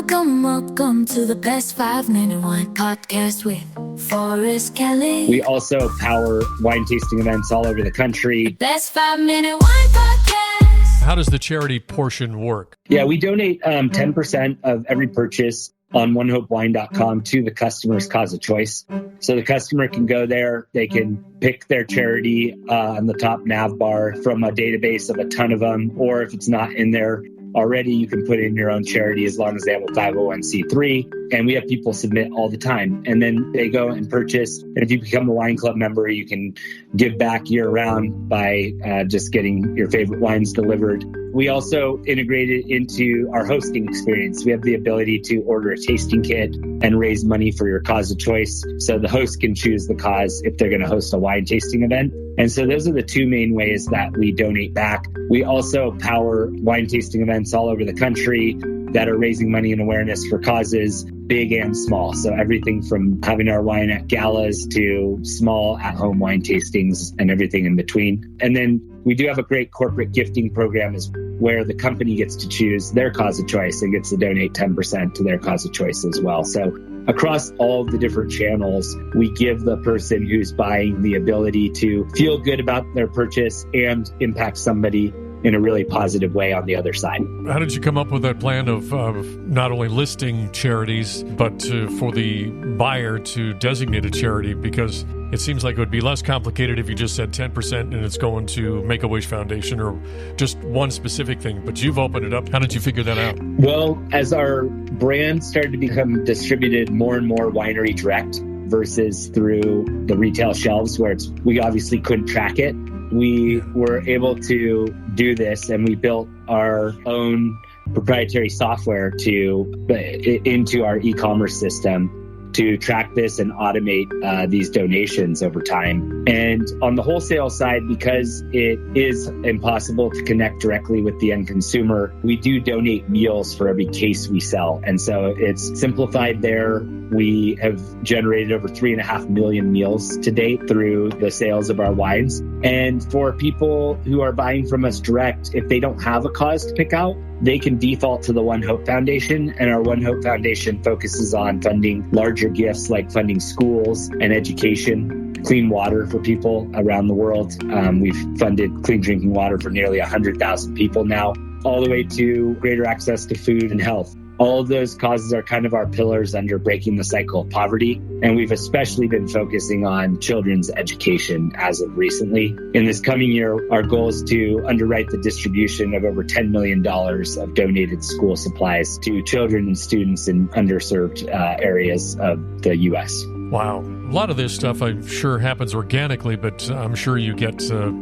Welcome to the Best 5-Minute Wine Podcast with Forrest Kelly. We also power wine tasting events all over the country. The Best 5-Minute Wine Podcast. How does the charity portion work? Yeah, we donate 10% of every purchase on OneHopeWine.com to the customer's cause of choice. So the customer can go there, they can pick their charity on the top nav bar from a database of a ton of them, or if it's not in there already, you can put in your own charity as long as they have a 501c3. And we have people submit all the time. And then they go and purchase. And if you become a wine club member, you can give back year round by just getting your favorite wines delivered. We also integrated into our hosting experience. We have the ability to order a tasting kit and raise money for your cause of choice. So the host can choose the cause if they're going to host a wine tasting event. And so those are the two main ways that we donate back. We also power wine tasting events all over the country that are raising money and awareness for causes, big and small. So everything from having our wine at galas to small at-home wine tastings and everything in between. And then we do have a great corporate gifting program where the company gets to choose their cause of choice and gets to donate 10% to their cause of choice as well. So across all of the different channels, we give the person who's buying the ability to feel good about their purchase and impact somebody in a really positive way on the other side. How did you come up with that plan of not only listing charities, but for the buyer to designate a charity? Because it seems like it would be less complicated if you just said 10% and it's going to Make-A-Wish Foundation or just one specific thing. But you've opened it up. How did you figure that out? Well, as our brand started to become distributed more and more winery direct versus through the retail shelves where we obviously couldn't track it, we were able to do this, and we built our own proprietary software into our e-commerce system to track this and automate these donations over time. And on the wholesale side, because it is impossible to connect directly with the end consumer, we do donate meals for every case we sell. And so it's simplified there. We have generated over 3.5 million meals to date through the sales of our wines. And for people who are buying from us direct, if they don't have a cause to pick out, they can default to the OneHope Foundation. And our OneHope Foundation focuses on funding larger gifts like funding schools and education, clean water for people around the world. We've funded clean drinking water for nearly 100,000 people now, all the way to greater access to food and health. All of those causes are kind of our pillars under breaking the cycle of poverty. And we've especially been focusing on children's education as of recently. In this coming year, our goal is to underwrite the distribution of over $10 million of donated school supplies to children and students in underserved areas of the U.S. Wow. A lot of this stuff, I'm sure, happens organically, but I'm sure you get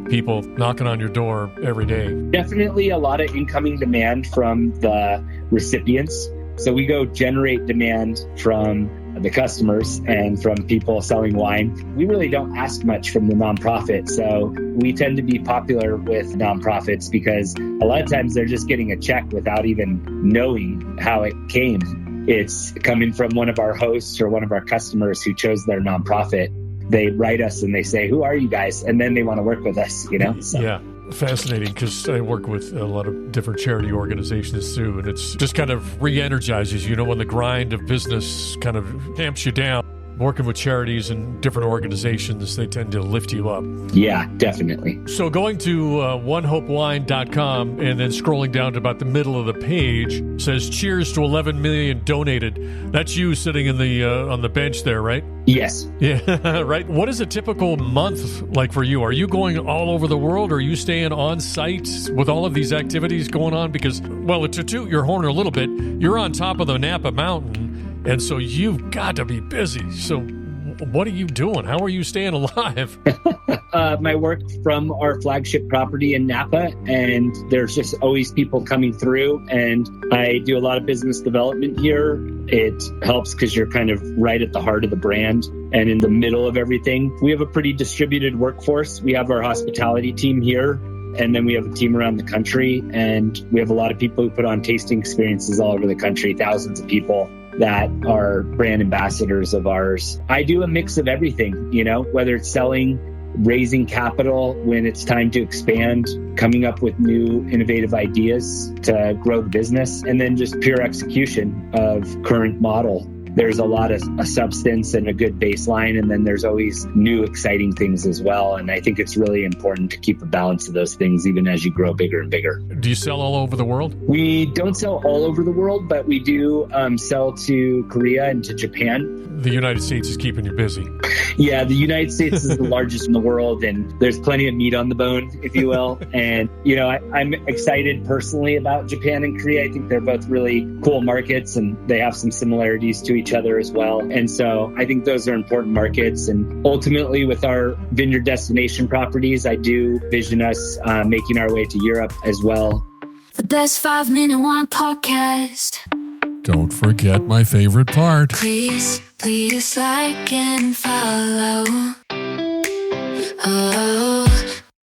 people knocking on your door every day. Definitely a lot of incoming demand from the recipients. So we go generate demand from the customers and from people selling wine. We really don't ask much from the nonprofit. So we tend to be popular with nonprofits because a lot of times they're just getting a check without even knowing how it came. It's coming from one of our hosts or one of our customers who chose their nonprofit. They write us and they say, "Who are you guys?" And then they want to work with us, So. Yeah. Fascinating, because I work with a lot of different charity organizations too, and it's just kind of re-energizes you, when the grind of business kind of tamps you down. Working with charities and different organizations, they tend to lift you up. Yeah, definitely. So going to OneHopeWine.com and then scrolling down to about the middle of the page says, "Cheers to 11 million donated." That's you sitting in the on the bench there, right? Yes. Yeah, right. What is a typical month like for you? Are you going all over the world? Or are you staying on site with all of these activities going on? Because, well, to toot your horn a little bit, you're on top of the Napa Mountain. And so you've got to be busy. So what are you doing? How are you staying alive? My work from our flagship property in Napa, and there's just always people coming through. And I do a lot of business development here. It helps because you're kind of right at the heart of the brand and in the middle of everything. We have a pretty distributed workforce. We have our hospitality team here, and then we have a team around the country. And we have a lot of people who put on tasting experiences all over the country, thousands of people that are brand ambassadors of ours. I do a mix of everything, whether it's selling raising capital when it's time to expand, coming up with new innovative ideas to grow the business, and then just pure execution of current model. There's a lot of a substance and a good baseline, and then there's always new exciting things as well. And I think it's really important to keep a balance of those things even as you grow bigger and bigger. Do you sell all over the world? We don't sell all over the world, but we do sell to Korea and to Japan. The United States is keeping you busy. Yeah, the United States is the largest in the world, and there's plenty of meat on the bone, if you will. And, I'm excited personally about Japan and Korea. I think they're both really cool markets, and they have some similarities to each other as well. And so I think those are important markets. And ultimately, with our vineyard destination properties, I do vision us making our way to Europe as well. The best 5-minute wine podcast. Don't forget my favorite part. Please like and follow. Oh.